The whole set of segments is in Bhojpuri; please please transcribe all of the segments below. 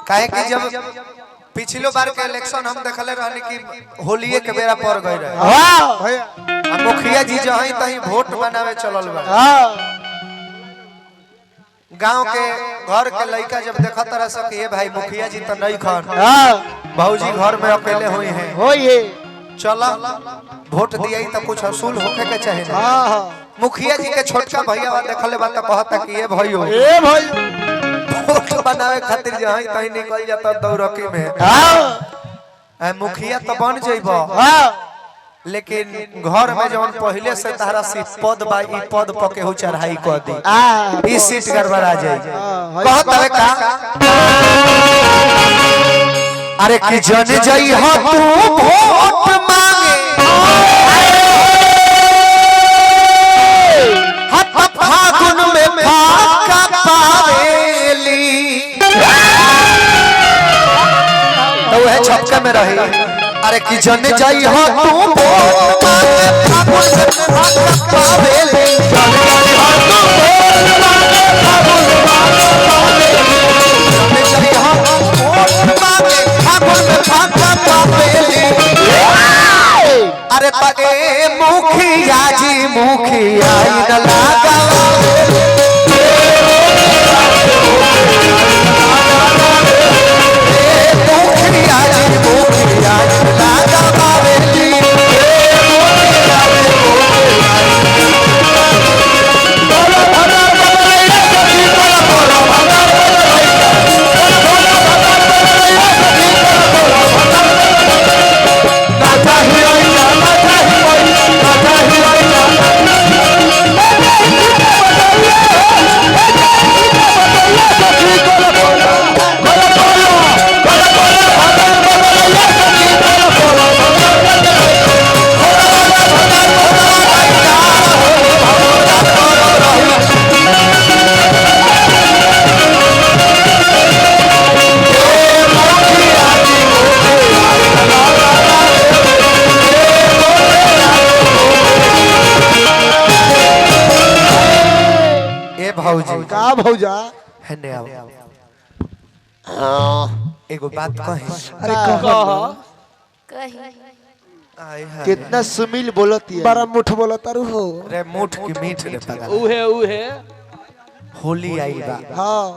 काहे कि जब पिछलो बार के इलेक्शन हम देखले रहनी कि होलिये के बेरा पड़ गई रहे। हां मुखिया जी जहीं तहीं वोट बनावे चलल बा। गांव के घर के लड़का जब देखा तरह से कि भाई मुखिया जी तो नहीं खन, भौजी घर में अकेले हुई हैं, चला वोट दिया तो कुछ असूल होके के चाहिए। मुखिया जी के छोटका भैया देखले बात कहता कि ये भाइयों वोट बनावे खातिर जहीं तहीं निकल जाता दौड़की में। मुखिया तो बन जइबो, लेकिन घर में जवन पहले से तारा सी पद बा ई पद पके हो चढ़ाई क दी, ई सीट गड़बड़ा जाई। कहत हवे का अरे कि जन जई हो तू वोट मांगे हत फागुन में फाका पावेली, तो वह छक्के में रही। अरे कि जन जाई हो तू वोट मांगे फागुन में फाका पावेली, जन जाई हो तू वोट मांगे फागुन में फाका पावेली, जन जाई हो वोट मांगे फागुन में फाका पावेली। अरे तगे मुखिया जी मुखिया न लागा का भौजा हने आओ एगो बात कहे। अरे कह कितना सुमिल बोलती है, बड़ा मुठ बोलता रू हो रे मुठ की मीठ रे पगा उहे होली आई बा। हां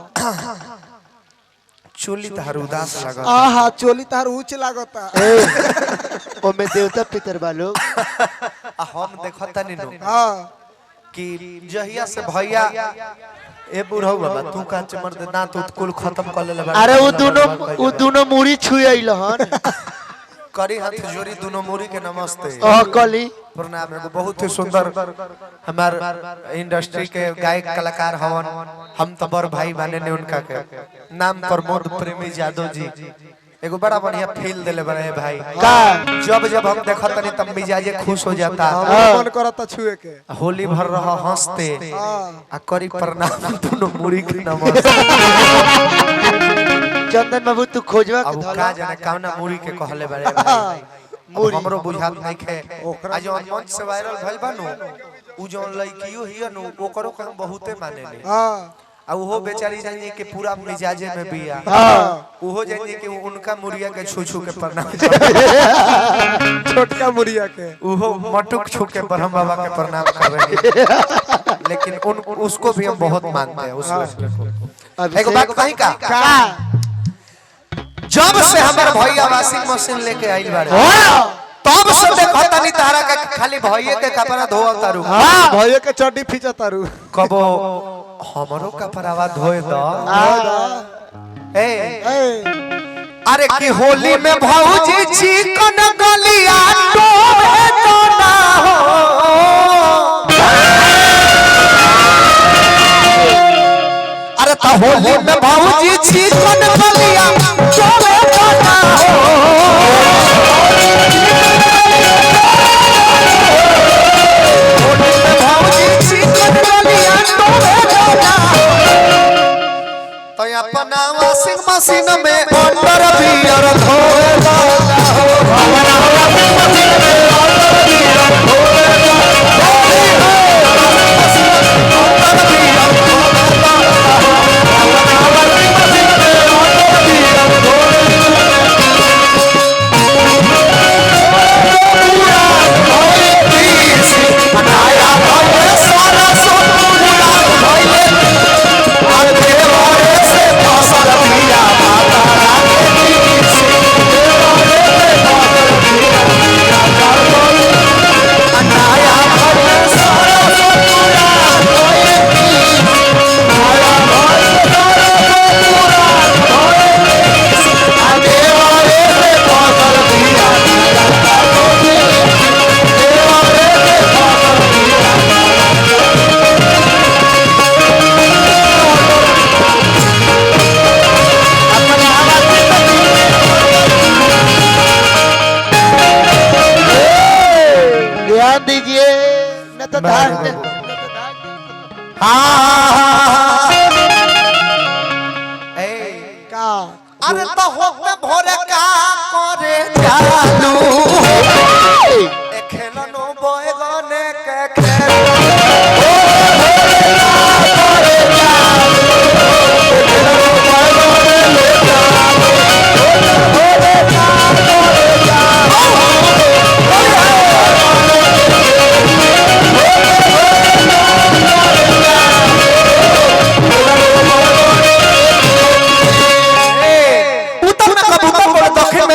चोली तहार उदास लागत। आहा चोली तार ऊंच लागता ओ में देवता पितर बालो हम देखता नी नो हां कि जहिया से भैया ए बुढ़ऊ बाबा तू का चमर दे दांत कुल खत्म कर लेले बा। अरे वो दोनों मुड़ी छुई आइलहन करी हाथ जोड़ी दोनों मुड़ी के नमस्ते कली प्रणाम। एगो बहुत ही सुंदर हमार इंडस्ट्री के गायक कलाकार हवन, हम तो बड़ भाई माने ने उनका के नाम प्रमोद प्रेमी यादव जी। एगो बड़ा बढ़िया फील देले बड़े भाई का जब जब हम देखत तनी तब मिजाजे खुश हो जाता, मन करता छुए के। होली भर रहा हंसते आ करी प्रणाम दोनों मुड़ी के नमस्ते। चंदन बाबू तू खोजवा के अब धला का जाने कौना मुड़ी के कहले बड़े भाई हमरो बुझात नहीं खे। आज मंच से वायरल भइल बानू उ जोन लइकियो हिय नु ओकरो के हम बहुते माने ले। हां आ वो बेचारी जानिए कि पूरा मिजाजे में बिया। वो जानिए कि उनका मुरिया के छू छू के प्रणाम छोटका मुरिया के वो मटुक छू के ब्रह्म बाबा के प्रणाम कर रहे हैं। लेकिन उसको भी हम बहुत मानते हैं। उसको एक बात कहीं का जब से हमारे भैया वॉशिंग मशीन लेके आइल बारे तब से देखता नहीं तारा का खाली भैया के कपड़ा धोआ तारू। भैया के चड्डी फीचा तारू कबो हमरो कपड़ावा धोए दो। ए अरे कि होली में भौजी चिकन गलिया डोबे तो ना हो। अरे तो होली में भौजी चिकन गलिया डोबे तो ना हो। होली में भौजी चिकन गलिया डोबे तो ना हो। तो अपना वॉशिंग मशीन में अंडर बियर धोए ला हो। अपना वॉशिंग मशीन में अंडर बियर धोए ला हो। अरे तो होते भोरे का करे चालू खेलनो बोएगने के खेल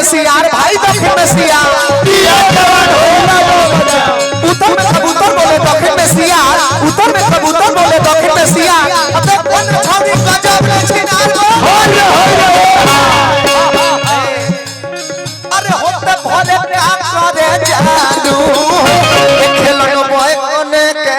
सियार भाई दक्षिण में सियार उत्तर में कबूतर बोले दक्षिण में सियार उत्तर में कबूतर बोले दक्षिण में सियार अबे कौन छौरी गजब रे छिनार अरे होते भोले क्या करे जादू खेलनो बॉय कोने के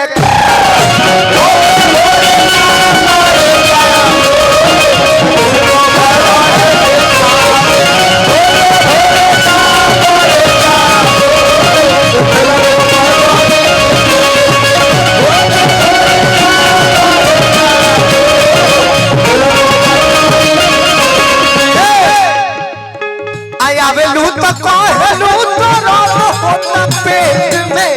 पेट में